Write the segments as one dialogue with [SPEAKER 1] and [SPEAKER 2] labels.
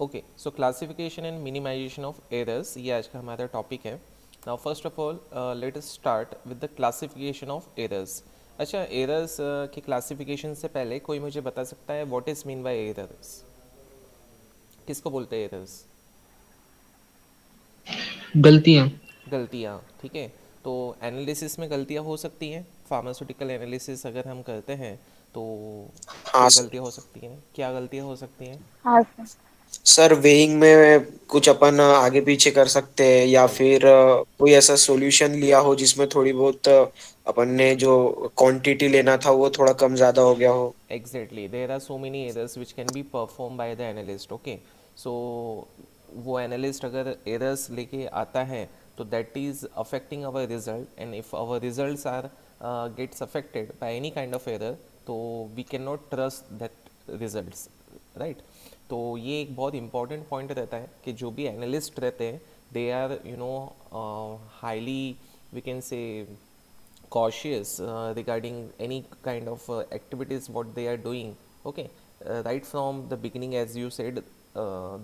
[SPEAKER 1] Okay, so classification and minimisation of errors, ये आज का हमारा टॉपिक है. Now first of all let us start with the classification of errors. अच्छा, errors की क्लासिफिकेशन से पहले कोई मुझे बता सकता है what is mean by errors? किसको बोलते हैं एरर्स?
[SPEAKER 2] गलतियाँ।
[SPEAKER 1] गलतियाँ. ठीक है. तो एनालिसिस में गलतियाँ हो सकती हैं. फार्मास्यूटिकल एनालिसिस अगर हम करते हैं तो
[SPEAKER 2] हाँ
[SPEAKER 1] क्या
[SPEAKER 2] सर।
[SPEAKER 1] गलतियाँ हो सकती हैं? क्या गलतियाँ हो सकती हैं?
[SPEAKER 3] हाँ सर।
[SPEAKER 2] सर वेइंग में कुछ अपन आगे पीछे कर सकते हैं, या
[SPEAKER 1] राइट.
[SPEAKER 2] फिर कोई ऐसा सॉल्यूशन लिया हो जिसमें थोड़ी बहुत अपन ने जो क्वांटिटी लेना था वो थोड़ा कम ज्यादा हो गया हो।
[SPEAKER 1] Exactly, there are so many errors which can be performed by the analyst. Okay, so वो एनालिस्ट अगर एरर्स लेके आता है तो that is affecting our result, and if our results are gets affected by any kind of error, तो we can not trust that results. Right. तो ये एक बहुत इंपॉर्टेंट पॉइंट रहता है कि जो भी एनालिस्ट रहते हैं they are highly, we can say, cautious regarding any kind of activities what they are doing. Okay, right from the beginning, as you said,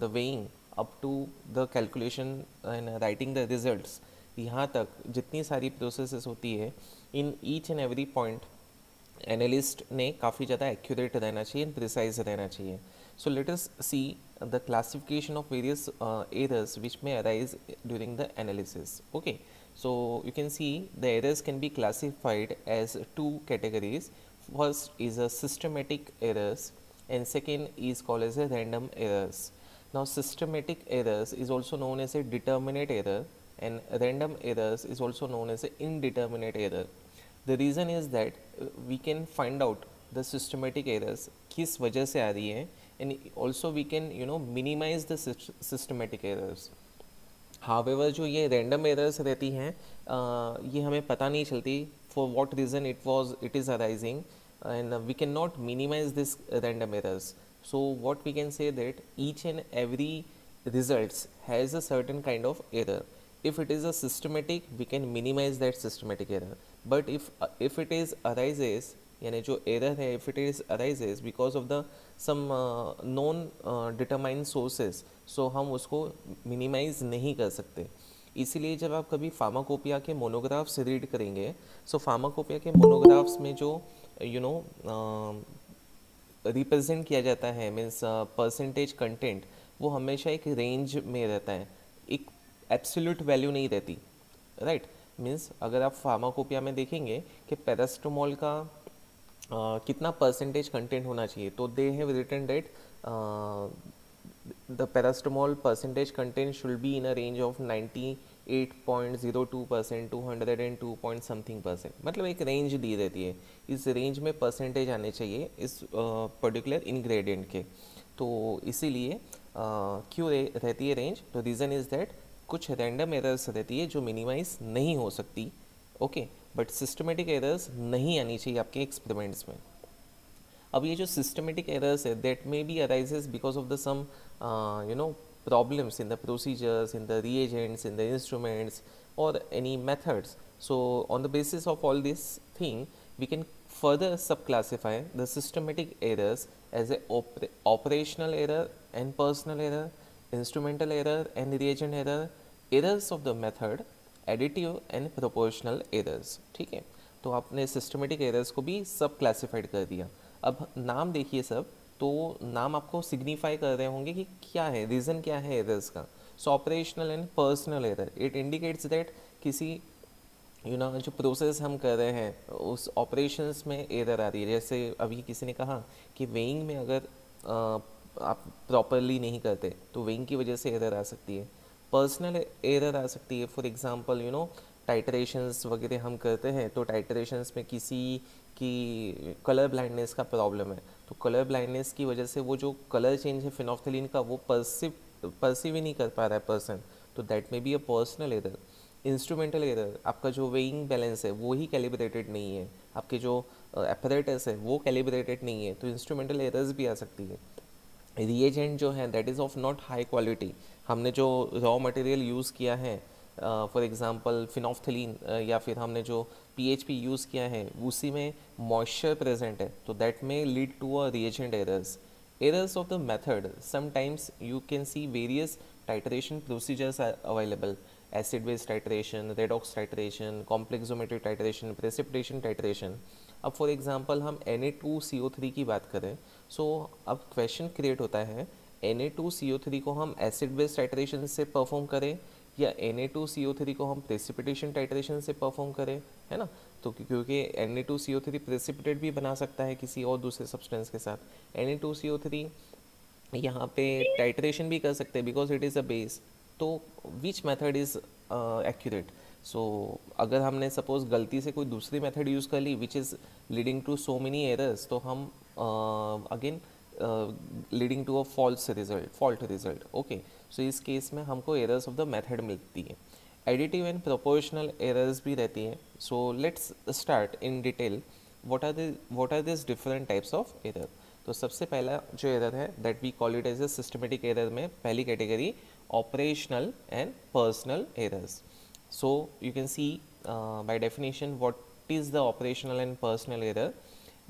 [SPEAKER 1] the weighing up to the calculation and writing the results, यहाँ तक जितनी सारी processes होती है, in each and every point analyst ने काफ़ी ज़्यादा accurate रहना चाहिए एंड प्रिसाइज रहना चाहिए. So let us C the classification of various errors which may arise during the analysis. Okay, so you can see the errors can be classified as two categories. First is a systematic errors and second is called as a random errors. Now systematic errors is also known as a determinate error, and random errors is also known as a indeterminate error. The reason is that we can find out the systematic errors किस वजह से आ रही है, and also we can minimize the systematic errors. However जो ये random errors रहती हैं, ये हमें पता नहीं चलती for what reason it is arising, and we can not minimise this random errors. So what we can say that each and every results has a certain kind of error. If it is a systematic, we can minimize that systematic error. But if it is arises, यानी जो error है, if it is arises because of the some non determined sources, so हम उसको minimise नहीं कर सकते. इसीलिए जब आप कभी फार्माकोपिया के मोनोग्राफ्स रीड करेंगे, सो फार्माकोपिया के मोनोग्राफ्स में जो रिप्रेजेंट किया जाता है, मीन्स परसेंटेज कंटेंट, वो हमेशा एक रेंज में रहता है, एक एब्सोल्यूट वैल्यू नहीं रहती. राइट. मीन्स अगर आप फार्माकोपिया में देखेंगे कि पैरास्टोमोल का कितना परसेंटेज कंटेंट होना चाहिए, तो they have written that the paracetamol percentage content should be in a range of 98.02% 202 point something percent, मतलब एक रेंज दी रहती है. इस रेंज में परसेंटेज आने चाहिए इस पर्टिकुलर इंग्रेडिएंट के. तो इसीलिए क्यों रहती है रेंज? तो रीज़न इज़ दैट कुछ रैंडम एरर्स रहती है जो मिनिमाइज नहीं हो सकती. ओके, बट सिस्टमेटिक एरर्स नहीं आनी चाहिए आपके एक्सपेरिमेंट्स में. अब ये जो सिस्टमेटिक एरर्स है, that may be arises because of the some problems in the procedures, in the reagents, in the instruments, or any methods. So on the basis of all this thing, we can further subclassify the systematic errors as a operational error and personal error, instrumental error and reagent error, errors of the method, additive and proportional errors. ठीक है. तो आपने systematic errors को भी सब classified कर दिया. अब नाम देखिए सब, तो नाम आपको सिग्निफाई कर रहे होंगे कि क्या है, रीज़न क्या है एरर्स का. So operational and personal error, it indicates that किसी जो प्रोसेस हम कर रहे हैं उस ऑपरेशंस में एरर आ रही है. जैसे अभी किसी ने कहा कि वेइंग में अगर आप प्रॉपरली नहीं करते तो वेइंग की वजह से एरर आ सकती है. पर्सनल एरर आ सकती है, फॉर एग्जांपल टाइटरेशंस वगैरह हम करते हैं, तो टाइटरेशंस में किसी की कलर ब्लाइंडनेस का प्रॉब्लम है, तो कलर ब्लाइंडनेस की वजह से वो जो कलर चेंज है फिनोफ्थलीन का, वो परसीव ही नहीं कर पा रहा है पर्सन, तो that may be a personal error. Instrumental error, आपका जो वेइंग बैलेंस है वो ही कैलिब्रेटेड नहीं है, आपके जो एपरेटस है वो कैलिब्रेटेड नहीं है, तो इंस्ट्रूमेंटल एरर्स भी आ सकती है. रिएजेंट जो है that is of not high quality, हमने जो रॉ मटेरियल यूज़ किया है, फॉर एग्जांपल फिनोफ्थलीन, या फिर हमने जो पीएचपी यूज़ किया है उसी में मॉइस्चर प्रेजेंट है, तो that may lead to a reagent errors. Errors of the method, sometimes you can see various titration procedures are available: acid base titration, redox titration, complexometric titration, precipitation titration. अब for example हम Na2CO3 की बात करें, सो अब question create होता है Na2CO3 को हम एसिड बेस टाइट्रेशन से परफॉर्म करें या Na2CO3 को हम प्रेसिपिटेशन टाइट्रेशन से परफॉर्म करें, है ना। तो क्योंकि Na2CO3 प्रेसिपिटेट भी बना सकता है किसी और दूसरे सब्सटेंस के साथ, Na2CO3 यहाँ पे टाइट्रेशन भी कर सकते हैं because it is a base. तो विच मेथड इज़ एक्यूरेट? सो अगर हमने सपोज गलती से कोई दूसरी मेथड यूज़ कर ली which is leading to so many errors, तो हम again leading to a fault result. Okay, so इस केस में हमको एरर्स ऑफ द मेथड मिलती है। एडिटिव एंड प्रोपोर्शनल एरर्स भी रहती हैं। So let's start in detail what are these different types of error। तो सबसे पहला जो एरर है that we call it as a systematic error में पहली category operational and personal errors. So you can see by definition what is the operational and personal error.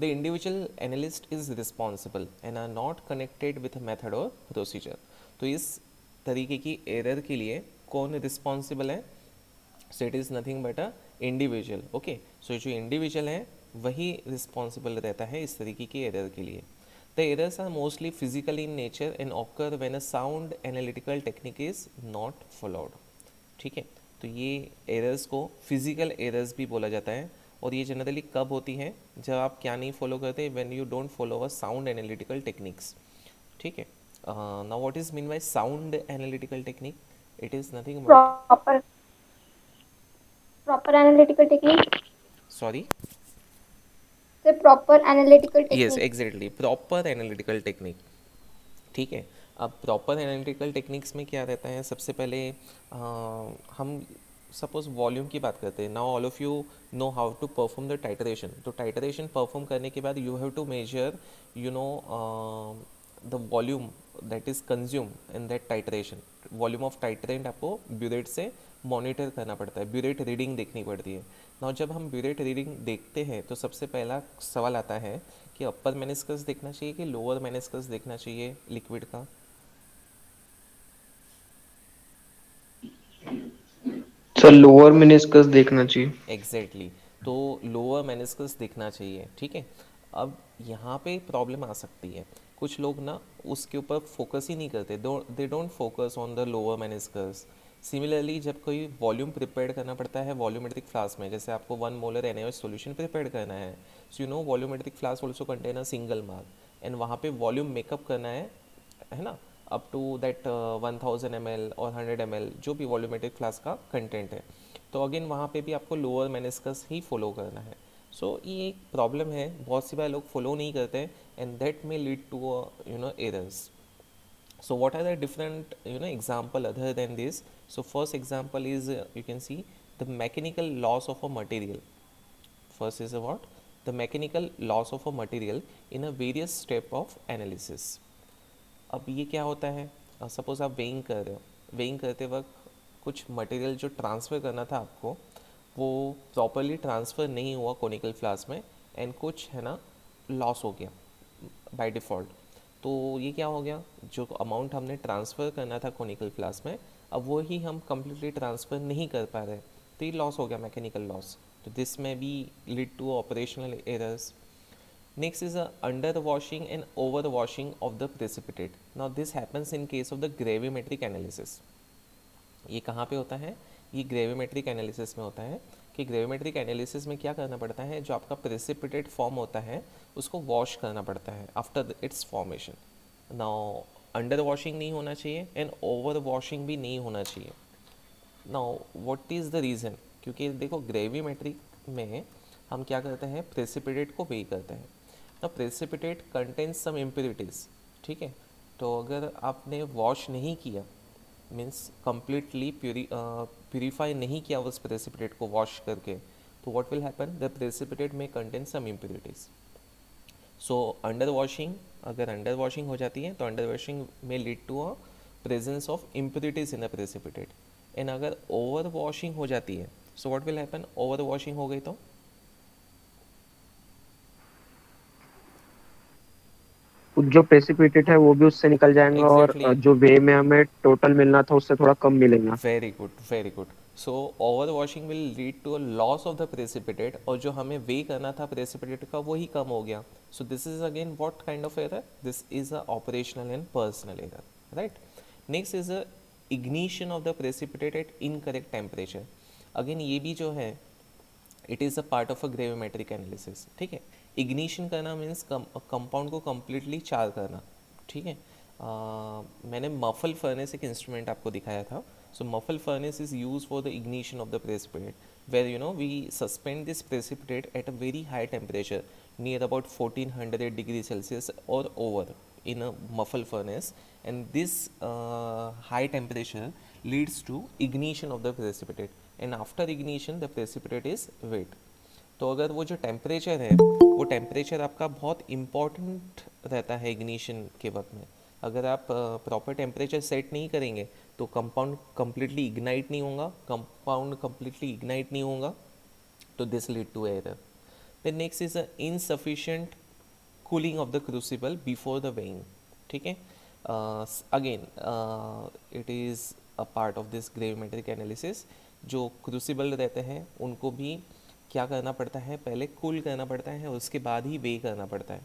[SPEAKER 1] The individual analyst is responsible and are not connected with method और procedure. तो इस तरीके की error के लिए कौन responsible है? So it is nothing but a individual. Okay, so जो इंडिविजुअल है वही रिस्पॉन्सिबल रहता है इस तरीके की एरर के लिए। The errors are mostly physical in nature and occur when a sound analytical technique is not followed. ठीक है, तो ये एरर्स को फिजिकल एरर्स भी बोला जाता है। और ये जनरली कब होती हैं? जब आप क्या नहीं फॉलो करते, when you don't follow a sound analytical techniques. ठीक है, now what is mean by sound analytical technique? It is nothing but
[SPEAKER 3] proper analytical technique.
[SPEAKER 1] Sorry,
[SPEAKER 3] The proper analytical
[SPEAKER 1] yes
[SPEAKER 3] technique.
[SPEAKER 1] Exactly, proper analytical technique. ठीक है, अब proper analytical techniques में क्या रहता है? सबसे पहले हम सपोज वॉल्यूम की बात करते हैं। Now all of you know how to perform the titration. तो टाइटरेशन परफॉर्म करने के बाद you have to measure you know the volume that is consume in that titration. Volume of titrant आपको burette से मॉनिटर करना पड़ता है, burette reading देखनी पड़ती है। नाउ जब हम ब्यूरेट रीडिंग देखते हैं तो सबसे पहला सवाल आता है कि अपर मेनिस्कस देखना चाहिए कि लोअर मेनिस्कस देखना चाहिए लिक्विड का?
[SPEAKER 2] सर लोअर मेनिस्कस देखना चाहिए।
[SPEAKER 1] एग्जैक्टली, तो लोअर मेनिस्कस दिखना चाहिए। ठीक है, अब यहाँ पे प्रॉब्लम आ सकती है। कुछ लोग ना उसके ऊपर फोकस ही नहीं करते, they don't focus on the lower meniscus. Similarly जब कोई वॉल्यूम प्रिपेयर करना पड़ता है वॉल्यूमेट्रिक फ्लास्क में, जैसे आपको 1 मोलर NaOH सॉल्यूशन प्रिपेयर करना है, so you know volumetric flask also contain a single mark and वहाँ पे वॉल्यूम मेकअप करना है ना, अप टू दैट 1000 ml और 100 ml जो भी वॉल्यूमेट्रिक फ्लास्क का कंटेंट है। तो अगेन वहाँ पे भी आपको लोअर मेनिस्कस ही फॉलो करना है। सो ये एक प्रॉब्लम है, बहुत सी बार लोग फॉलो नहीं करते and that may lead to you know errors. So what are the different example other than this? So first example is you can see the mechanical loss of a material. First is what? The mechanical loss of a material in a various step of analysis. अब ये क्या होता है? Suppose आप weighing कर रहे हो, weighing करते वक्त कुछ मटेरियल जो ट्रांसफ़र करना था आपको वो प्रॉपरली ट्रांसफ़र नहीं हुआ कोनिकल फ्लास्क में एंड कुछ है ना लॉस हो गया बाय डिफ़ॉल्ट। तो ये क्या हो गया? जो अमाउंट हमने ट्रांसफ़र करना था कोनिकल फ्लास्क में अब वो ही हम कम्प्लीटली ट्रांसफ़र नहीं कर पा रहे, तो ये लॉस हो गया, मैकेनिकल लॉस। तो this may be lead to operational errors. Next is under washing and over washing of the precipitate. Now this happens in case of the gravimetric analysis. ये कहाँ पे होता है? ये ग्रेविमेट्रिक एनालिसिस में होता है कि ग्रेविमेट्रिक एनालिसिस में क्या करना पड़ता है, जो आपका प्रेसिपिटेट फॉर्म होता है उसको वॉश करना पड़ता है after it's formation. Now under washing नहीं होना चाहिए एंड ओवर वॉशिंग भी नहीं होना चाहिए। Now what is the reason? क्योंकि देखो ग्रेविमेट्रिक में हम क्या करते हैं, प्रेसिपिटेट को वेई करते हैं। ना प्रेसिपिटेट कंटेन्स सम इम्प्योरिटीज़। ठीक है, तो अगर आपने वॉश नहीं किया मीन्स कम्प्लीटली प्यूरीफाई नहीं किया उस प्रेसिपिटेट को वॉश करके, तो what will happen, the precipitate में contain some impurities. So under washing, अगर अंडर वॉशिंग हो जाती है तो अंडर वॉशिंग में lead to a presence of impurities in the precipitate. And अगर ओवर वॉशिंग हो जाती है, so what will happen, over washing हो गई तो
[SPEAKER 2] जो प्रेसिपिटेट है वो भी उससे निकल जाएंगे, और
[SPEAKER 1] एग्जैक्टली।
[SPEAKER 2] जो वे में हमें टोटल मिलना था उससे थोड़ा कम मिलेगा।
[SPEAKER 1] Very good, very good. So over washing will lead to a loss of the precipitate, और जो हमें वे करना था प्रेसिपिटेट का वही कम हो गया। So this is again what kind of error? This is a operational and personal error, right? Next is a ignition of the precipitate at incorrect temperature. Again ये भी जो है it is a part of a gravimetric analysis, ठीक है। Ignition करना means compound को completely चार करना, ठीक है। मैंने मफल फर्नेस एक इंस्ट्रूमेंट आपको दिखाया था। So muffle furnace is use for the ignition of the precipitate, where you know we suspend this precipitate at a very high temperature near about 1400 degree Celsius और over in a muffle furnace, and this high temperature leads to ignition of the precipitate, and after ignition the precipitate is wet. तो अगर वो जो temperature है वो temperature आपका बहुत important रहता है इग्निशन के वक्त में। अगर आप प्रॉपर टेम्परेचर सेट नहीं करेंगे तो कंपाउंड कम्प्लीटली इग्नाइट नहीं होगा, तो this lead to error. The next is insufficient cooling of the crucible before the weighing, ठीक है। Again it is a part of this gravimetric analysis. जो क्रूसिबल रहते हैं उनको भी क्या करना पड़ता है, पहले कूल करना पड़ता है, उसके बाद ही वे करना पड़ता है।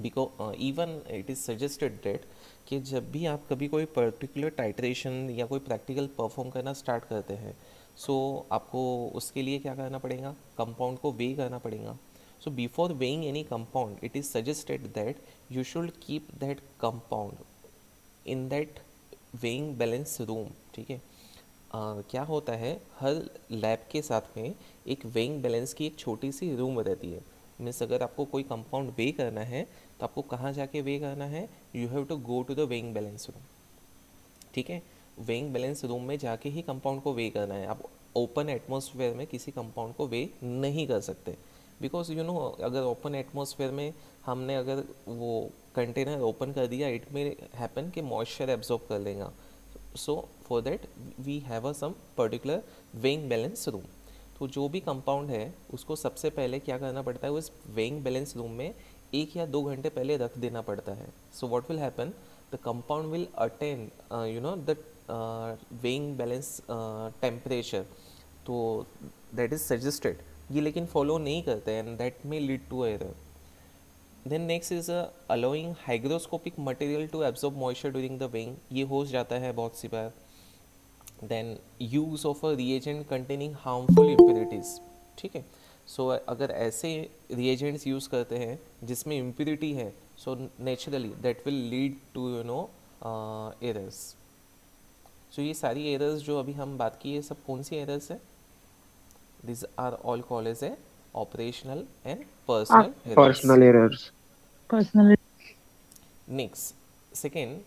[SPEAKER 1] Because even it is suggested that कि जब भी आप कभी कोई पर्टिकुलर टाइट्रेशन या कोई प्रैक्टिकल परफॉर्म करना स्टार्ट करते हैं, सो आपको उसके लिए क्या करना पड़ेगा, कंपाउंड को वे करना पड़ेगा। So before weighing any compound, it is suggested that you should keep that compound in that weighing balance room, ठीक है। क्या होता है, हर लैब के साथ में एक वेइंग बैलेंस की एक छोटी सी रूम रहती है। मीन्स अगर आपको कोई कंपाउंड वे करना है तो आपको कहाँ जाके वे करना है, you have to go to the weighing balance room, ठीक है। वेइंग बैलेंस रूम में जाके ही कंपाउंड को वे करना है। आप ओपन एटमॉस्फेयर में किसी कंपाउंड को वे नहीं कर सकते, बिकॉज यू नो अगर ओपन एटमॉस्फेयर में हमने अगर वो कंटेनर ओपन कर दिया, इट में हैपन कि मॉइस्चर एब्जॉर्ब कर लेगा। So for that we have a some particular weighing balance room. तो जो भी कंपाउंड है उसको सबसे पहले क्या करना पड़ता है, उस वेइंग बैलेंस रूम में 1 या 2 घंटे पहले रख देना पड़ता है। So what will happen, the compound will attain you know the weighing balance temperature. तो दैट इज सजेस्टेड, ये लेकिन फॉलो नहीं करते and that may lead to error. Then next is allowing hygroscopic material to absorb moisture during the weighing, ये हो जाता है बहुत सी बार। Then use of a reagent containing harmful impurities, ठीक है। सो अगर ऐसे रिएजेंट्स यूज़ करते हैं जिसमें इम्प्योरिटी है, so naturally that will lead to you know errors. So ये सारी एरर्स जो अभी हम बात की है सब कौन सी एरर्स है? These are all called as a operational and personal errors.
[SPEAKER 2] Personal errors.
[SPEAKER 4] Personally,
[SPEAKER 1] Next, second,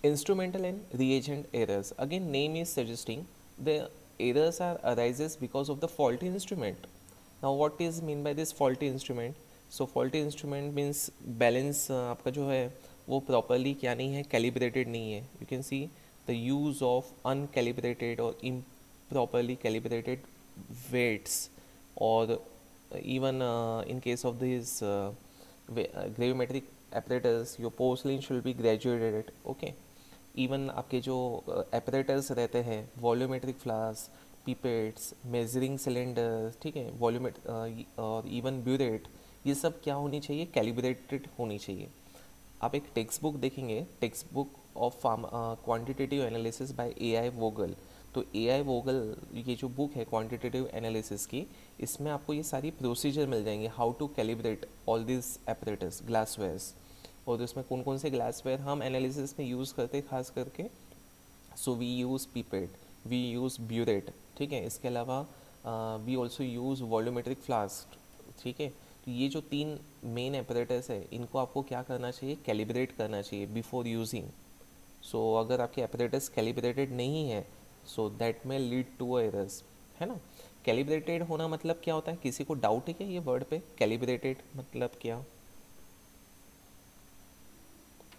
[SPEAKER 1] instrumental and reagent errors. Again, name is suggesting the errors are arises because of the faulty instrument. Now, what is mean by this faulty instrument? So, faulty instrument means balance आपका जो है वो properly क्या नहीं है, calibrated नहीं है. You can see the use of uncalibrated or improperly calibrated weights, or even in case of these gravimetric apparatus, your porcelain should be graduated, okay. Even आपके जो apparatus रहते हैं, volumetric flask, pipettes, measuring cylinder, ठीक है, वॉल्यूमेट और even burette, ये सब क्या होनी चाहिए, कैलिब्रेटेड होनी चाहिए। आप एक टेक्स्ट बुक देखेंगे, text book of quantitative analysis bye AI वोगल, तो AI वोगल ये जो बुक है क्वांटिटेटिव एनालिसिस की, इसमें आपको ये सारी प्रोसीजर मिल जाएंगे, how to calibrate all this apparatus glasswares, और उसमें कौन कौन से ग्लासवेयर हम एनालिसिस में यूज़ करते हैं खास करके। So we use pipette, we use burette, ठीक है। इसके अलावा we also use volumetric flask, ठीक है। तो ये जो 3 मेन एपरेटस है, इनको आपको क्या करना चाहिए, कैलिब्रेट करना चाहिए बिफोर यूजिंग। सो अगर आपके एपरेटस कैलिब्रेटेड नहीं है, so that may lead to errors, है ना। कैलिब्रेटेड होना मतलब क्या होता है, किसी को डाउट है क्या ये वर्ड पे, कैलिब्रेटेड मतलब क्या,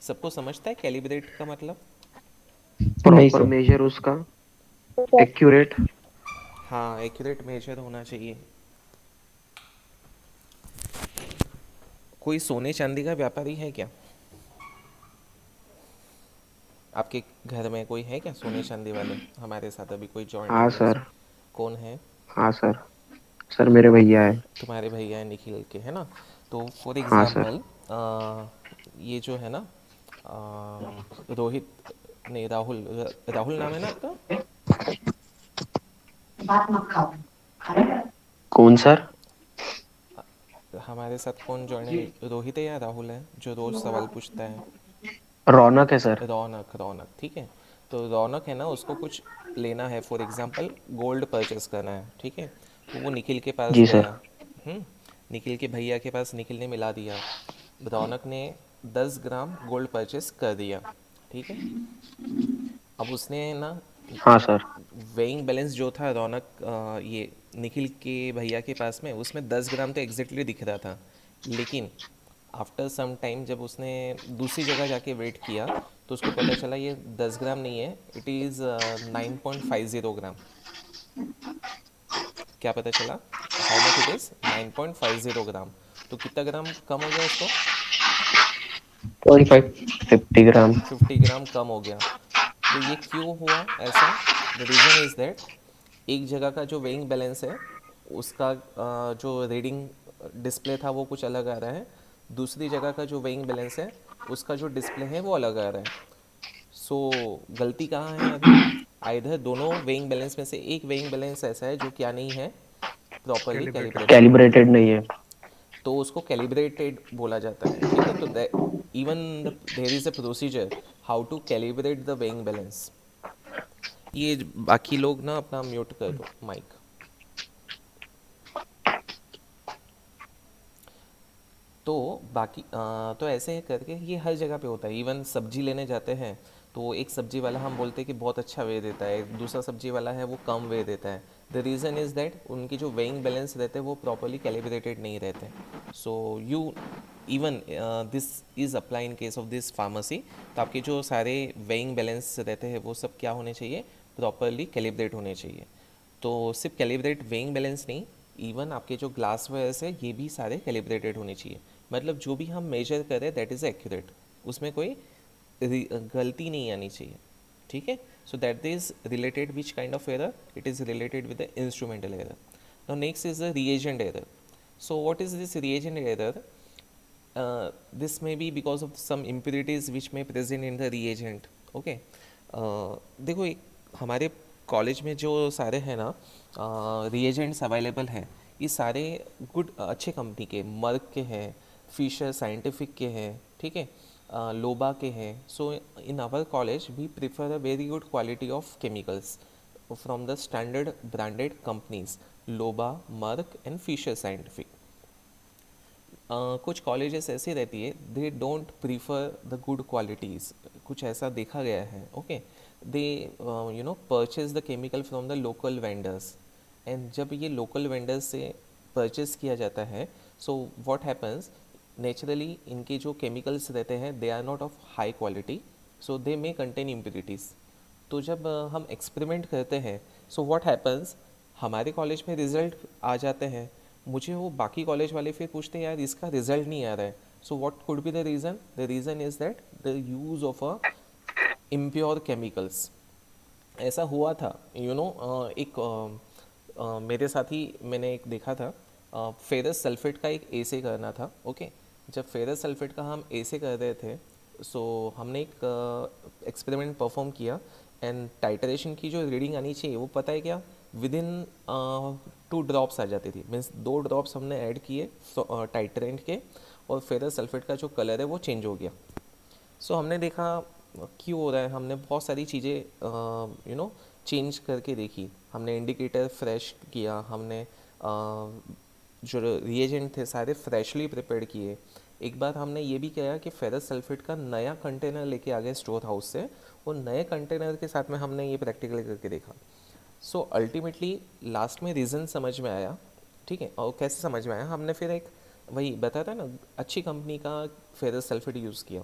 [SPEAKER 1] सबको समझता है कैलिब्रेट का मतलब?
[SPEAKER 2] प्रॉपर मेजर उसका, एक्यूरेट।
[SPEAKER 1] हाँ, एक्यूरेट मेजर होना चाहिए। कोई सोने चांदी का व्यापारी है क्या? आपके घर में कोई है क्या सोने चांदी वाले? हमारे साथ अभी कोई ज्वाइन
[SPEAKER 2] हाँ
[SPEAKER 1] नहीं हुआ।
[SPEAKER 2] सर।
[SPEAKER 1] कौन है?
[SPEAKER 2] हाँ सर। सर मेरे भैया है।
[SPEAKER 1] तुम्हारे भैया है निखिल के, है ना? तो फॉर
[SPEAKER 2] हाँ सर।
[SPEAKER 1] एग्जाम्पल ये जो है ना, रोहित, नहीं राहुल, राहुल नाम है ना आपका?
[SPEAKER 2] कौन सर?
[SPEAKER 1] हमारे साथ कौन ज्वाइन है, रोहित है या राहुल है, जो रोज़ सवाल पूछता है?
[SPEAKER 2] रौनक है सर।
[SPEAKER 1] रौनक, रौनक, ठीक है। तो रौनक है ना, उसको कुछ लेना है, फॉर एग्जांपल गोल्ड परचेस करना है, ठीक है। तो वो निखिल के पास
[SPEAKER 2] जी
[SPEAKER 1] गया।
[SPEAKER 2] सर।
[SPEAKER 1] निखिल के भैया के पास निखिल ने मिला दिया। रौनक ने 10 ग्राम गोल्ड परचेस कर दिया, ठीक है। अब उसने ना
[SPEAKER 2] हाँ सर।
[SPEAKER 1] वेइंग बैलेंस जो था रौनक, ये निखिल के भैया के पास में, उसमें 10 ग्राम तो एग्जैक्टली दिख रहा था। लेकिन आफ्टर सम टाइम जब उसने दूसरी जगह जाके वेट किया, तो उसको पता चला ये 10 ग्राम नहीं है, इट इज़ 9.50 ग्राम। क्या पता चला? How much it is? 9.50 ग्राम। तो कितना ग्राम कम हो गया उसको?
[SPEAKER 2] 25 50 ग्राम।
[SPEAKER 1] 50 ग्राम कम हो गया। तो ये क्यों हुआ ऐसा? द रीज़न इज़ दैट एक जगह का जो वेइंग बैलेंस है, उसका जो रीडिंग डिस्प्ले था वो कुछ अलग आ रहा है। दूसरी जगह का जो वेइंग बैलेंस है, उसका जो डिस्प्ले है वो अलग आ रहा है। सो गलती कहाँ है अभी? आइधर दोनों वेइंग बैलेंस में से एक वेइंग बैलेंस ऐसा है जो क्या नहीं है, प्रॉपरली कैलिब्रेटेड।
[SPEAKER 2] कैलिब्रेटेड नहीं है।
[SPEAKER 1] तो उसको कैलिब्रेटेड बोला जाता है, ठीक है। तो even there is a procedure how to calibrate the weighing balance. ये बाकी लोग ना अपना म्यूट कर दो माइक। तो बाकी तो ऐसे करके ये हर जगह पे होता है। इवन सब्जी लेने जाते हैं तो एक सब्जी वाला हम बोलते हैं कि बहुत अच्छा वे देता है, दूसरा सब्जी वाला है वो कम वे देता है। द रीज़न इज़ दैट उनकी जो वेइंग बैलेंस रहते हैं वो प्रॉपरली कैलिब्रेटेड नहीं रहते। So you even this is apply in case of this pharmacy. तो आपके जो सारे वेइंग बैलेंस रहते हैं वो सब क्या होने चाहिए, प्रॉपरली कैलिब्रेट होने चाहिए। तो सिर्फ कैलिब्रेट वेइंग बैलेंस नहीं, इवन आपके जो ग्लास वेयर्स है ये भी सारे कैलिब्रेटेड होने चाहिए। मतलब जो भी हम मेजर करें दैट इज़ एक्यूरेट, उसमें कोई गलती नहीं आनी चाहिए, ठीक है। So that is related which kind of error? It is related with the instrumental error. Now next is the reagent error. So what is this reagent error? This may be because of some impurities which may present in the reagent, okay. देखो एक हमारे college में जो सारे हैं ना reagents available हैं, ये सारे गुड अच्छे कंपनी के, मर्क के हैं, फिशर साइंटिफिक के हैं, ठीक है, लोबा के हैं। So in our college we prefer a very good quality of chemicals from the standard branded companies, Loba, Merck and Fisher Scientific. कुछ कॉलेजेस ऐसी रहती है, they don't prefer the good qualities, कुछ ऐसा देखा गया है, okay. They purchase the chemical from the local vendors, and जब ये लोकल वेंडर्स से परचेज किया जाता है, सो व्हाट हैपन्स, नेचुरली इनके जो केमिकल्स रहते हैं they are not of high quality, so they may contain impurities. तो जब हम एक्सपेरिमेंट करते हैं, सो व्हाट हैपन्स, हमारे कॉलेज में रिजल्ट आ जाते हैं, मुझे वो बाकी कॉलेज वाले फिर पूछते हैं यार इसका रिजल्ट नहीं आ रहा है। So what could be the reason? The reason is that the use of a impure chemicals. ऐसा हुआ था, एक मेरे साथ ही मैंने एक देखा था, फेरस सल्फेट का एक एसे करना था, ओके। जब फेरस सल्फेट का हम एसे कर रहे थे, सो हमने एक एक्सपेरिमेंट परफॉर्म किया, एंड टाइटरेशन की जो रीडिंग आनी चाहिए वो पता है क्या, विद इन 2 ड्रॉप्स आ जाती थी। मीन्स 2 ड्रॉप्स हमने ऐड किए टाइटरेंट के, और फेरस सल्फेट का जो कलर है वो चेंज हो गया। सो हमने देखा क्यों हो रहा है, हमने बहुत सारी चीज़ें चेंज करके देखी। हमने इंडिकेटर फ्रेश किया, हमने जो रिएजेंट थे सारे फ्रेशली प्रिपेयर किए। एक बार हमने ये भी किया कि फेरस सल्फेट का नया कंटेनर लेके आ गए स्टोर हाउस से, वो नए कंटेनर के साथ में हमने ये प्रैक्टिकल करके देखा। सो अल्टीमेटली लास्ट में रीज़न समझ में आया, ठीक है। और कैसे समझ में आया, हमने फिर एक वही बताया था ना, अच्छी कंपनी का फेरस सल्फेट यूज़ किया,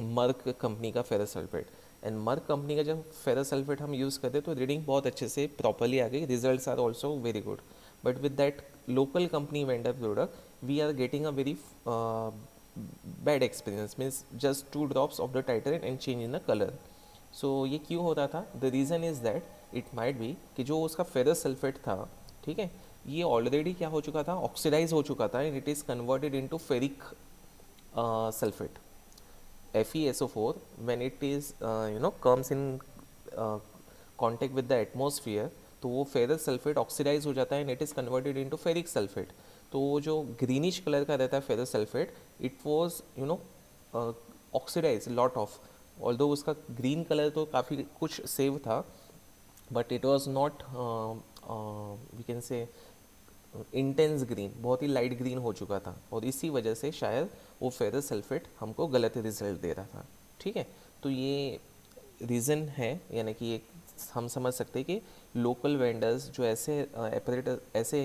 [SPEAKER 1] मर्क कंपनी का ferrous sulphate. And Merck company का जब फेरस सल्फेट हम यूज़ करते तो रीडिंग बहुत अच्छे से प्रॉपरली आ गई, results are also very good. But with that local company vendor product we are getting a very bad experience, means just 2 drops of the titrate and change in the color. सो ये क्यों होता था? The reason is that it might be कि जो उसका ferrous sulphate था, ठीक है, ये ऑलरेडी क्या हो चुका था, ऑक्सीडाइज हो चुका था, and it is converted into ferric sulphate FeSO4 when it is comes in contact with the atmosphere, तो वो फेरस सल्फेट ऑक्सीडाइज हो जाता है and it is converted into ferric sulphate. तो वो जो ग्रीनिश कलर का रहता है ferrous sulphate, it was oxidise lot of, although उसका ग्रीन कलर तो काफ़ी कुछ सेव था, but it was not we can say intense green, बहुत ही लाइट ग्रीन हो चुका था, और इसी वजह से शायद वो फेरस सल्फेट हमको गलत रिजल्ट दे रहा था। ठीक है, तो ये रीज़न है, यानी कि एक हम समझ सकते हैं कि लोकल वेंडर्स जो ऐसे एपरेटर ऐसे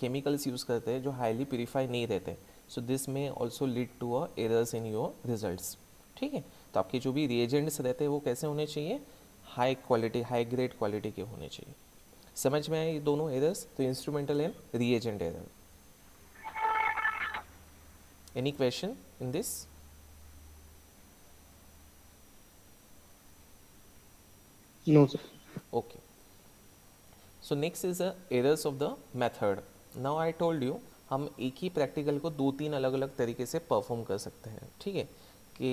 [SPEAKER 1] केमिकल्स यूज़ करते हैं जो हाईली प्योरीफाई नहीं रहते, सो दिस में also lead to a errors in your results. ठीक है, तो आपके जो भी रिएजेंट्स रहते हैं वो कैसे होने चाहिए, high quality, high grade quality के होने चाहिए। समझ में आए ये दोनों एरर्स, तो instrumental and reagent error. Any question in this?
[SPEAKER 2] No sir.
[SPEAKER 1] Okay, so next is the errors of the method. Now I told you हम एक ही प्रैक्टिकल को 2-3 अलग अलग तरीके से परफॉर्म कर सकते हैं। ठीक है, कि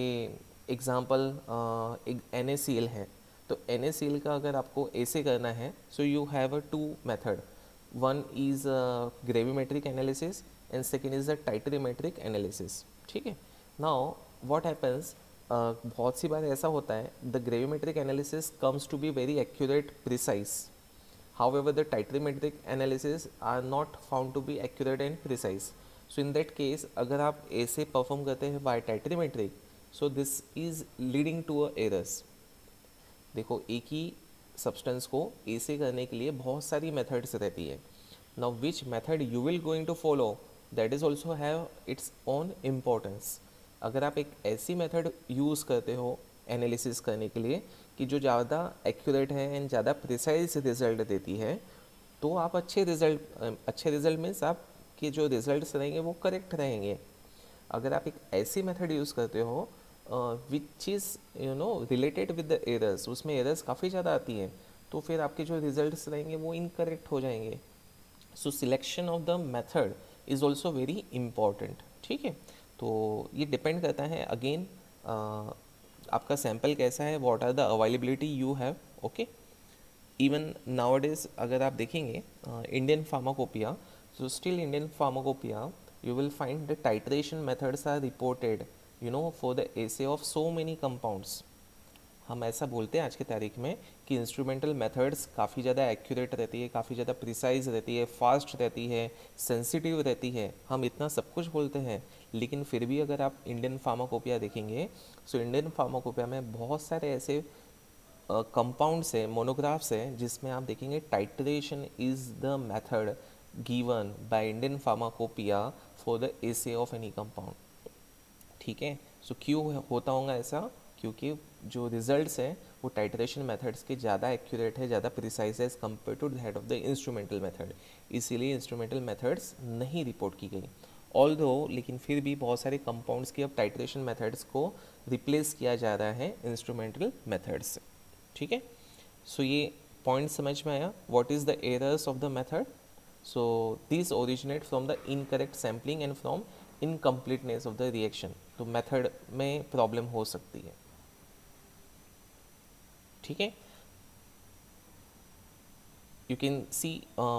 [SPEAKER 1] एग्जांपल एक NaCl है, तो NaCl का अगर आपको ऐसे करना है, so you have a 2 method, one is gravimetric analysis and second is the titrimetric analysis. ठीक है, नाउ व्हाट हैपन्स, बहुत सी बार ऐसा होता है, the gravimetric analysis comes to be very accurate, precise, however the titrimetric analysis are not found to be accurate and precise. So in that case अगर आप ऐसे परफॉर्म करते हैं by titrimetric, so this is leading to a errors। देखो, एक ही substance को ऐसे करने के लिए बहुत सारी मेथड्स रहती है। Now which method you will going to follow, that is also have its own importance. अगर आप एक ऐसी मेथड यूज़ करते हो एनालिसिस करने के लिए कि जो ज़्यादा एक्यूरेट है एंड ज़्यादा प्रिसाइज रिजल्ट देती है, तो आप अच्छे रिजल्ट मीन्स आपके जो रिजल्ट्स रहेंगे वो करेक्ट रहेंगे। अगर आप एक ऐसी मेथड यूज़ करते हो which is related with the errors, उसमें एरर्स काफ़ी ज़्यादा आती हैं, तो फिर आपके जो रिजल्ट्स रहेंगे वो इनकरेक्ट हो जाएंगे। So selection of the method is also very important. ठीक है, तो ये डिपेंड करता है अगेन आपका सैम्पल कैसा है, what are the availability you have. Okay, even nowadays अगर आप देखेंगे Indian pharmacopoeia, so still Indian pharmacopoeia you will find the titration methods are reported for the assay of so many compounds। हम ऐसा बोलते हैं आज की तारीख में कि इंस्ट्रूमेंटल मेथड्स काफ़ी ज़्यादा एक्यूरेट रहती है, काफ़ी ज़्यादा प्रिसाइज रहती है, फास्ट रहती है, सेंसिटिव रहती है, हम इतना सब कुछ बोलते हैं, लेकिन फिर भी अगर आप इंडियन फार्माकोपिया देखेंगे, सो इंडियन फार्माकोपिया में बहुत सारे ऐसे कंपाउंड्स है, मोनोग्राफ्स है, जिसमें आप देखेंगे titration is the method given by Indian pharmacopoeia for the essay of any compound. ठीक है, सो क्यों होता होगा ऐसा, क्योंकि जो रिजल्ट्स हैं वो टाइट्रेशन मेथड्स के ज़्यादा एक्यूरेट है, ज़्यादा प्रिसाइज है as compare to that of the instrumental method, इसीलिए इंस्ट्रूमेंटल मेथड्स नहीं रिपोर्ट की गई। ऑल्दो लेकिन फिर भी बहुत सारे कंपाउंड्स की अब टाइट्रेशन मेथड्स को रिप्लेस किया जा रहा है इंस्ट्रूमेंटल मेथड्स से। ठीक है, सो ये पॉइंट समझ में आया, what is the errors of the method. So this originate from the incorrect sampling and from incompleteness of the reaction, तो मेथड में प्रॉब्लम हो सकती है। ठीक है, you can see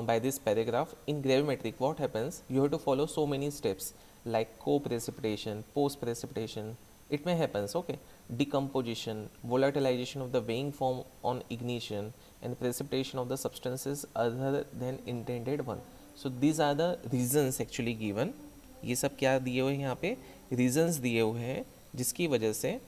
[SPEAKER 1] by this paragraph in gravimetric what happens, you have to follow so many steps like co-precipitation, post-precipitation, it may happens, okay, decomposition, volatilization of the weighing form on ignition, and precipitation of the substances other than intended one। so these are the reasons actually given, ये सब क्या दिए हुए हैं यहाँ पे, reasons दिए हुए हैं जिसकी वजह से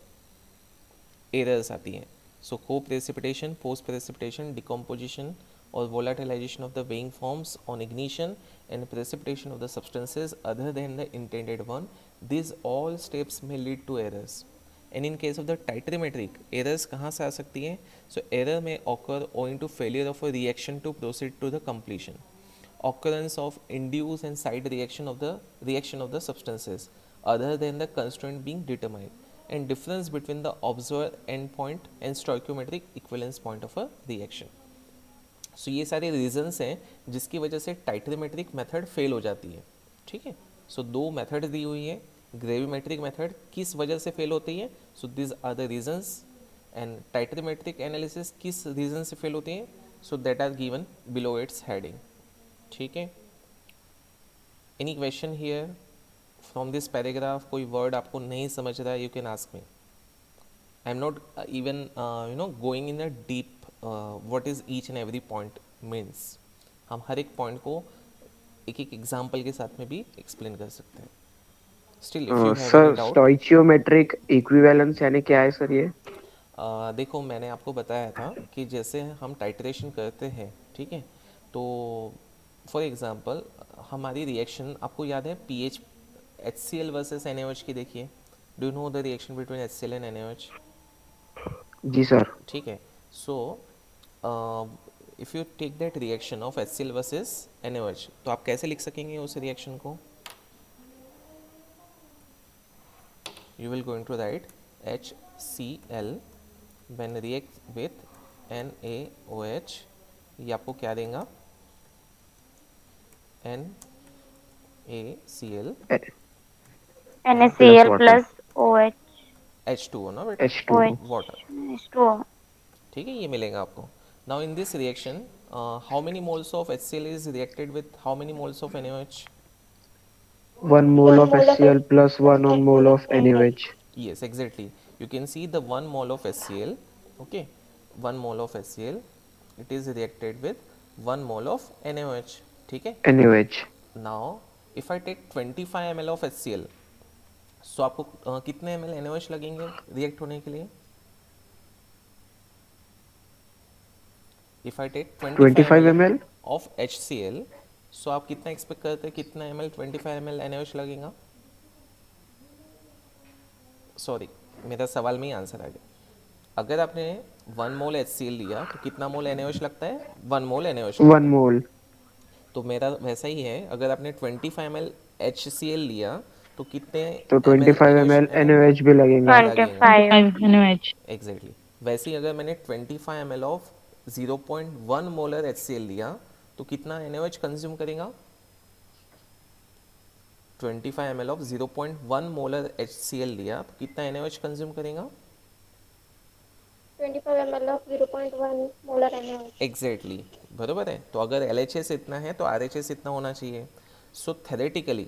[SPEAKER 1] एरर्स आती हैं। सो को प्रेसिपिटेशन, पोस्ट प्रेसिपिटेशन, डिकम्पोजिशन और volatilization of the weighing forms on ignition and precipitation of the substances other than the intended one, these all steps may lead to errors। and in case of the titrimetric, errors कहाँ से आ सकती है, so error may occur owing to failure of a reaction to proceed to the completion, occurrence of induced and side reaction of the substances other than the constraint being determined, and difference between the observed end point and stoichiometric equivalence point of a reaction. सो ये सारे reasons हैं जिसकी वजह से titrimetric method fail हो जाती है. ठीक है, सो दो मेथड दी हुई है. ग्रेविमेट्रिक मेथड किस वजह से फेल होती है, so this are the reasons. And titrimetric analysis किस रीजन से फेल होती है, so that are given below its heading. ठीक है, any question here from this paragraph? कोई वर्ड आपको नहीं समझ रहा है, you can ask me. I am not even going in a deep what is each and every point means. हम हर एक पॉइंट को एक एक एग्जांपल के साथ में भी एक्सप्लेन कर सकते हैं. Still if you have
[SPEAKER 2] sir
[SPEAKER 1] any doubt.
[SPEAKER 2] Stoichiometric equivalence यानी क्या है सर ये?
[SPEAKER 1] देखो मैंने आपको बताया था कि जैसे हम टाइट्रेशन करते हैं, ठीक है, तो फॉर एग्जांपल हमारी रिएक्शन आपको याद है पीएच HCl वर्सेस NaOH की. देखिए, do you know the reaction between HCl and NaOH?
[SPEAKER 2] जी सर.
[SPEAKER 1] ठीक है, so if you take that reaction of HCl versus NaOH, तो आप कैसे लिख सकेंगे उस रिएक्शन को? You will going to write HCl when react with NaOH. ये आपको क्या देगा? NaCl
[SPEAKER 4] NaCl plus OH
[SPEAKER 1] H2O ना बेटा,
[SPEAKER 2] H2O.
[SPEAKER 1] वाटर.
[SPEAKER 4] H2O.
[SPEAKER 1] ठीक है, ये मिलेगा आपको. Now in this reaction how many moles of HCl is reacted with how many moles of NaOH?
[SPEAKER 2] 1 mole of HCl plus 1 mole of NaOH.
[SPEAKER 1] Yes, exactly. You can see the 1 mole of HCl, okay, 1 mole of HCl, it is reacted with 1 mole of NaOH. ठीक है.
[SPEAKER 2] NaOH.
[SPEAKER 1] Now if I take 25 ml of HCl, so आपको कितने ml NaOH लगेंगे react होने के लिए? If I take 25 ml of HCl, so आप कितना एक्सपेक्ट करते हैं, कितना ml 25 ml NaOH लगेगा? सॉरी, मेरा सवाल में ही आंसर आ गया. अगर आपने 1 मोल HCl लिया तो कितना मोल NaOH लगता है? 1 मोल NaOH.
[SPEAKER 2] 1 mole.
[SPEAKER 1] तो मेरा वैसा ही है, अगर आपने 25 ml HCl लिया तो कितने
[SPEAKER 2] तो 25 ml NaOH भी लगेंगे.
[SPEAKER 4] 25 NaOH.
[SPEAKER 1] एग्जैक्टली. वैसे ही अगर मैंने 25 ml ऑफ 0.1 मोलर HCl लिया तो कितना NaOH कंज्यूम करेगा? 25 ml ऑफ 0.1 मोलर HCl लिया तो कितना NaOH कंज्यूम करेगा?
[SPEAKER 3] 25 ml of 0.1 molar NaOH.
[SPEAKER 1] Exactly, बरोबर है. तो अगर LHS इतना है तो RHS इतना होना चाहिए. सो थेरेटिकली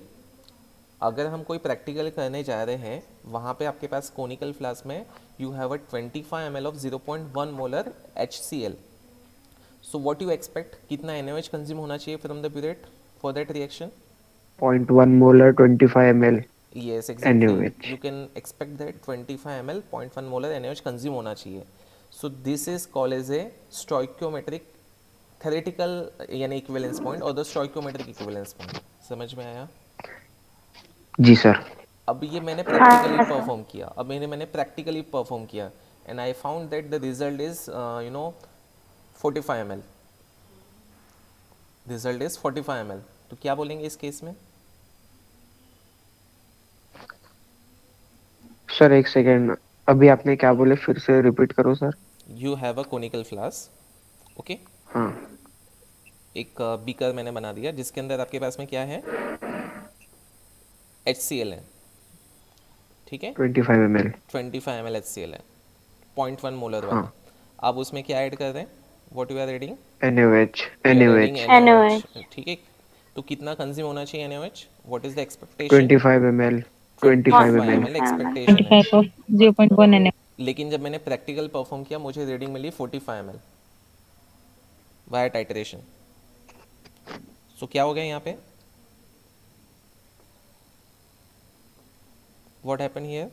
[SPEAKER 1] अगर हम कोई प्रैक्टिकल करने जा रहे हैं, वहाँ पे आपके पास कोनिकल फ्लास्क में you have a 25 ml of 0.1 molar HCl. So what you expect, कितना NaOH कंज्यूम होना चाहिए from the burette for that reaction?
[SPEAKER 2] 0.1 molar 25 ml.
[SPEAKER 1] Yes, exactly.
[SPEAKER 2] NaOH.
[SPEAKER 1] You can expect that 25 ml 0.1 molar NaOH consume होना चाहिए. So this is called as a stoichiometric theoretical यानी equivalence point और the stoichiometric equivalence point. समझ में आया?
[SPEAKER 2] जी sir.
[SPEAKER 1] अब ये मैंने प्रैक्टिकली परफॉर्म किया, अब मैंने प्रैक्टिकली परफॉर्म किया and I found that the result is 45 ml. Result is 45 ml. तो क्या बोलेंगे इस केस में?
[SPEAKER 2] सर एक सेकेंड, अभी आपने क्या बोले, फिर से रिपीट करो sir.
[SPEAKER 1] You have a conical flask, okay.
[SPEAKER 2] हाँ.
[SPEAKER 1] एक बीकर मैंने बना दिया जिसके अंदर आपके पास में क्या है? HCl है. ठीक है,
[SPEAKER 2] 25 ml.
[SPEAKER 1] 25 ml HCl है, 0.1 मोलर वाला. अब उसमें क्या ऐड कर रहे हैं? What you are adding?
[SPEAKER 2] NaOH.
[SPEAKER 4] NaOH.
[SPEAKER 1] ठीक है, तो कितना कंज्यूम होना चाहिए NaOH? What is the expectation?
[SPEAKER 2] 25 ml. 25 ml.
[SPEAKER 1] Expectation है.
[SPEAKER 4] 25 of 0.1 NaOH.
[SPEAKER 1] लेकिन जब मैंने प्रैक्टिकल परफॉर्म किया मुझे रीडिंग मिली 45 ml वाया टाइट्रेशन. सो क्या हो गया यहाँ पे? What happened here?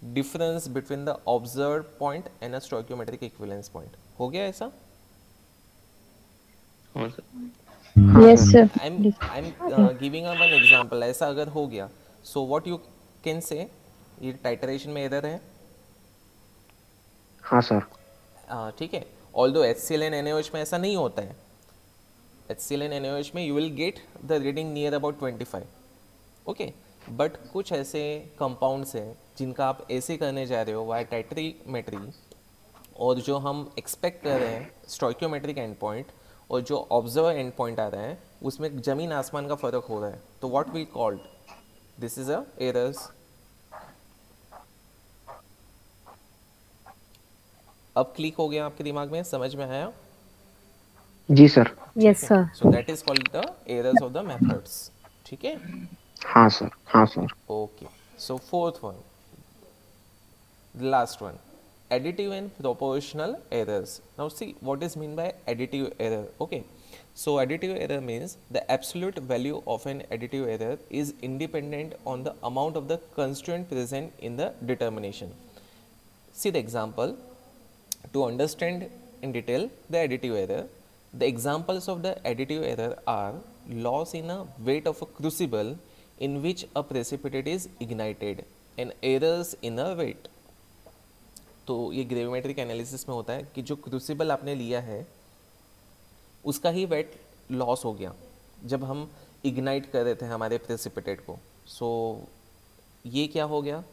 [SPEAKER 1] Difference between the observed point and a stoichiometric equivalence point. हो गया ऐसा?
[SPEAKER 4] Yes sir.
[SPEAKER 1] I'm giving a one example. ऐसा अगर हो गया, so what you can say? ये टाइट्रेशन में एरर है.
[SPEAKER 2] हाँ सर.
[SPEAKER 1] ठीक है. Although HCl and NaOH में ऐसा नहीं होता है. HCl and NaOH में you will get the reading near about 25. Okay. But कुछ ऐसे कंपाउंड्स हैं जिनका आप ऐसे करने जा रहे हो वाया टाइट्रीमेट्री, और जो हम एक्सपेक्ट कर रहे हैं स्टोइकियोमेट्रिक एंड पॉइंट, और जो ऑब्जर्व एंड पॉइंट आ रहा है उसमें ज़मीन आसमान का फ़र्क हो रहा है, तो what we called this is a errors. अब क्लिक हो गया आपके दिमाग में, समझ में आया?
[SPEAKER 2] जी sir.
[SPEAKER 4] Yes, sir.
[SPEAKER 1] So that is called the errors of the methods. ठीक है,
[SPEAKER 2] हाँ सर, हाँ sir.
[SPEAKER 1] Okay. So fourth one, the last one, additive and proportional errors. Now see what is mean by additive error. Okay, so additive error means the absolute value of an additive error is independent on the amount of the constraint present in the determination. See the example to understand in detail the additive error. The examples of the additive error are loss in a weight of a crucible in which a precipitate is ignited and errors in a weight. तो ये gravimetric analysis में होता है कि जो crucible आपने लिया है उसका ही वेट लॉस हो गया जब हम इग्नाइट कर रहे थे हमारे प्रेसिपिटेट को। सो ये क्या हो गया,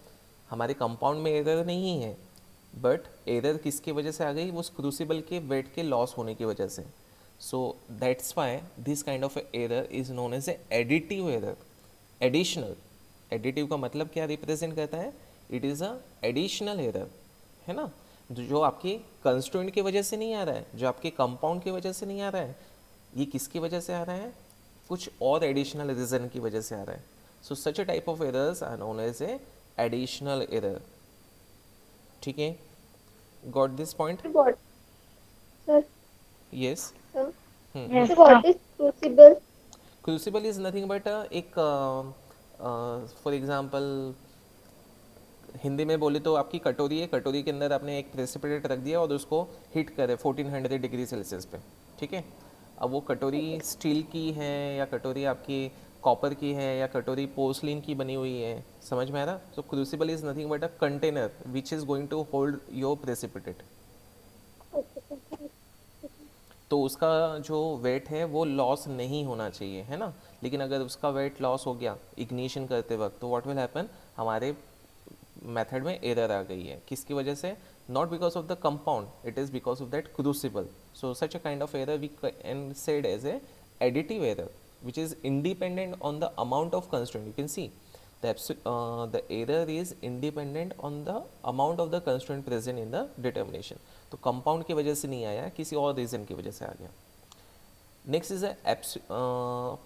[SPEAKER 1] हमारे कंपाउंड में एरर नहीं है, बट एरर किसकी वजह से आ गई, उस क्रूसिबल के वेट के लॉस होने की वजह से। So that's why this kind of error is known as a additive error. Additional, additive का मतलब क्या रिप्रेजेंट करता है, it is a additional error, है ना, जो आपके कंस्ट्रेंट की वजह से नहीं आ रहा है, जो आपके कंपाउंड की वजह से नहीं आ रहा है, ये किसकी वजह से आ रहा है, कुछ और एडिशनल रीजन की वजह से आ रहा है। So such a type of errors are known as a additional error. ठीक है, got this point?
[SPEAKER 3] What, sir?
[SPEAKER 1] Yes.
[SPEAKER 3] Sir?
[SPEAKER 4] Yes,
[SPEAKER 3] So what is crucible?
[SPEAKER 1] Crucible is nothing but एक फॉर एग्जांपल हिंदी में बोले तो आपकी कटोरी है, कटोरी के अंदर आपने एक प्रेसिपिटेट रख दिया और उसको हीट करे 1400 डिग्री सेल्सियस पे। ठीक है, अब वो कटोरी स्टील की है या कटोरी आपकी कॉपर की है या कटोरी पोर्सलिन की बनी हुई है, समझ में आ रहा? So crucible is nothing but a container which is going to hold your precipitate. तो उसका जो वेट है वो लॉस नहीं होना चाहिए, है ना, लेकिन अगर उसका वेट लॉस हो गया इग्निशन करते वक्त तो व्हाट विल हैपन, हमारे मेथड में एरर आ गई है, किसकी वजह से, not because of the compound, it is because of that crucible. So such a kind of error we can said as a additive error which is independent on the amount of constraint. You can see the error is independent on the amount of the constraint present in the determination. तो compound की वजह से नहीं आया, किसी और reason की वजह से आ गया। Next is a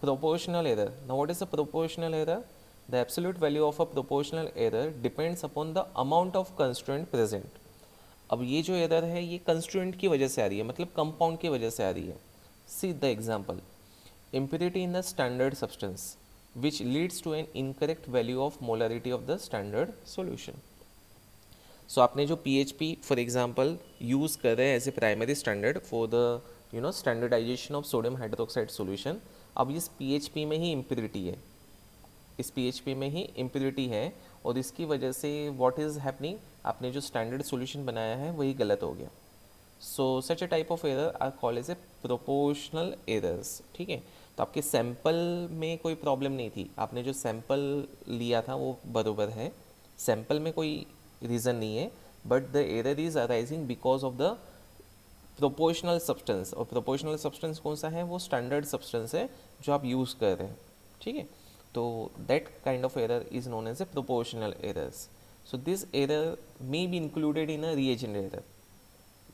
[SPEAKER 1] proportional error. Now what is a proportional error? The absolute value of a proportional error depends upon the amount of constraint present. अब ये जो एरर है ये कंस्ट्रेंट की वजह से आ रही है, मतलब कंपाउंड की वजह से आ रही है। See the example, impurity in the standard substance which leads to an incorrect value of molarity of the standard solution. So आपने जो PHP for example use कर रहे हैं as a primary standard for the standardization of sodium hydroxide solution, अब इस PHP में ही impurity है, इस PHP में ही impurity है और इसकी वजह से what is happening, आपने जो स्टैंडर्ड सॉल्यूशन बनाया है वही गलत हो गया। So such a type of error are called as a proportional errors. ठीक है, तो आपके सैंपल में कोई प्रॉब्लम नहीं थी, आपने जो सैंपल लिया था वो बरोबर है, सैंपल में कोई रीज़न नहीं है, but the error is arising because of the proportional substance. और प्रोपोर्शनल सब्सटेंस कौन सा है, वो स्टैंडर्ड सब्सटेंस है जो आप यूज़ कर रहे हैं। ठीक है, तो that kind of error is known as a proportional errors. So this error may be included in a reagent error.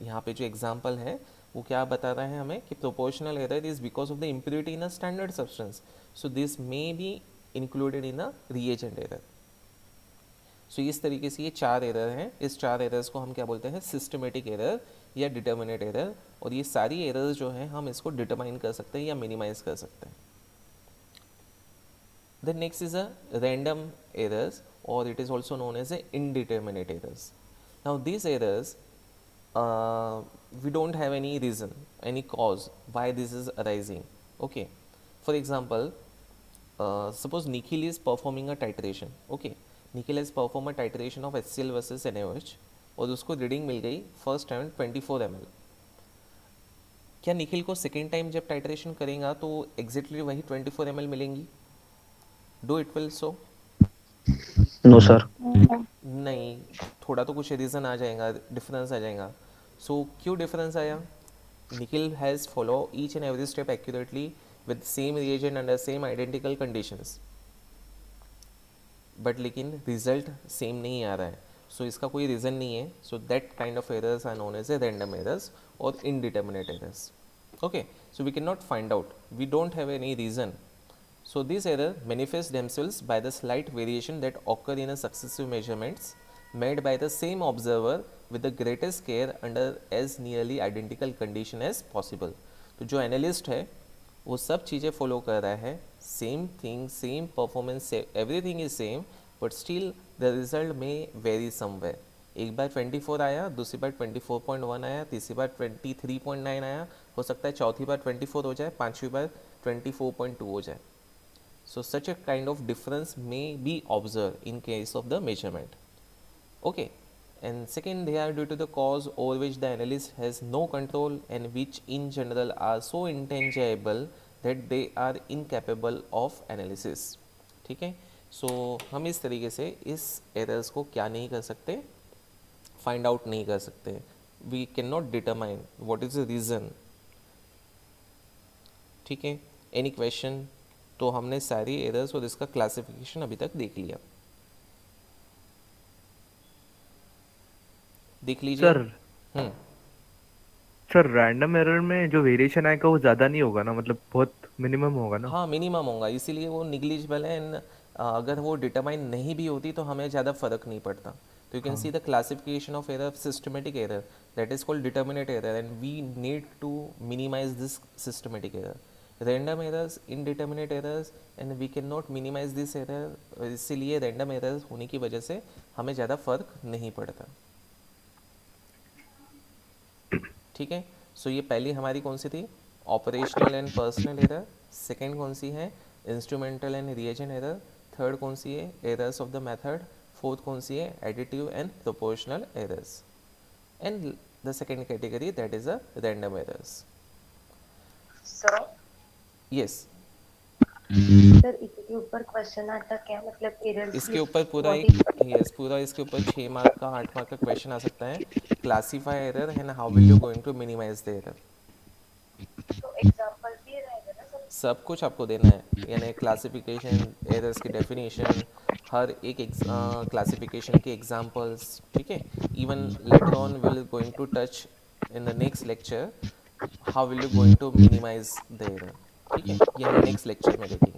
[SPEAKER 1] यहाँ पे जो एग्जाम्पल है वो क्या बता रहा है हमें कि proportional error is because of the impurity in a standard substance, so this may be included in a reagent error. So इस तरीके से ये चार एरर हैं, इस चार एरर्स को हम क्या बोलते हैं, सिस्टमेटिक एरर या डिटर्मिनेट एरर, और ये सारी एरर्स जो हैं हम इसको डिटरमाइन कर सकते हैं या मिनिमाइज कर सकते हैं। The next is a random errors और it is also known as a indeterminate errors. Now this errors we don't have any reason, any cause why this is arising. Okay, for example, suppose Nikhil is performing a titration. Okay, Nikhil has performed a titration of HCl versus NaOH और उसको reading मिल गई first time 24 ml। क्या निखिल को second time जब titration करेगा तो exactly वही 24 ml मिलेंगी? Do it will so?
[SPEAKER 2] No sir.
[SPEAKER 1] नहीं, थोड़ा तो कुछ रीज़न आ जाएगा, डिफरेंस आ जाएगा. सो क्यों डिफरेंस आया? Nikhil has follow each and every step accurately with same reagent under same identical conditions, but लेकिन रिजल्ट सेम नहीं आ रहा है. सो इसका कोई रीज़न नहीं है. So that kind of errors are known as a random errors और indeterminate errors. Okay, so we cannot find out, we don't have any reason. So these errors manifest themselves by the slight variation that occur in a successive measurements made by the same observer with the greatest care under as nearly identical condition as possible. तो जो analyst है वो सब चीज़ें follow कर रहा है, same thing, same performance, everything is same, but still the result में वेरी समवेयर. एक बार 24 आया, दूसरी बार 24.1 आया, तीसरी बार 23.9 आया, हो सकता है चौथी बार 24 हो जाए, पांचवी बार 24.2 हो जाए. So such a kind of difference may be observed in case of the measurement. Okay, and second, they are due to the cause over which the analyst has no control and which in general are so intangible that they are incapable of analysis. ठीक है, सो हम इस तरीके से इस errors को क्या नहीं कर सकते, फाइंड आउट नहीं कर सकते. We can not determine what is the reason. ठीक है, एनी क्वेश्चन? तो हमने सारी एरर्स और इसका क्लासिफिकेशन अभी तक देख लिया. देख लीजिए
[SPEAKER 5] सर. सर रैंडम एरर में जो वेरिएशन आएगा वो ज़्यादा नहीं होगा ना, मतलब बहुत मिनिमम होगा ना?
[SPEAKER 1] हाँ, मिनिमम होगा, इसीलिए वो निग्लिजिबल है. एंड अगर वो डिटरमाइन नहीं भी होती तो हमें ज़्यादा फर्क नहीं पड़ता. तो you can see the classification of error, systematic error, that is called determinate error, and we need to minimize this systematic error. Random errors, indeterminate errors, and we can not minimise this error. इसीलिए random errors होने की वजह से हमें ज़्यादा फर्क नहीं पड़ता. ठीक है, सो ये पहली हमारी कौन सी थी? Operational and personal error. Second कौन सी है? Instrumental and reagent error. Third कौन सी है? Errors of the method. Fourth कौन सी है? Additive and proportional errors. And the second category that is a random errors. Yes
[SPEAKER 6] sir, इसके ऊपर क्वेश्चन आता क्या, मतलब एरर
[SPEAKER 1] इसके ऊपर पूरा पूरा इसके ऊपर 6 मार्क का 8 मार्क का क्वेश्चन आ सकता है. Classify error and how will you going to minimize the error.
[SPEAKER 6] तो एग्जांपल भी रहेगा ना सर?
[SPEAKER 1] सब कुछ आपको देना है, यानी क्लासिफिकेशन, एरर्स की डेफिनेशन, हर एक क्लासिफिकेशन के एग्जांपल्स. ठीक है, even later on will going to touch in the next lecture how will you going to minimize the error. ठीक है, ये हम नेक्स्ट लेक्चर में देखेंगे.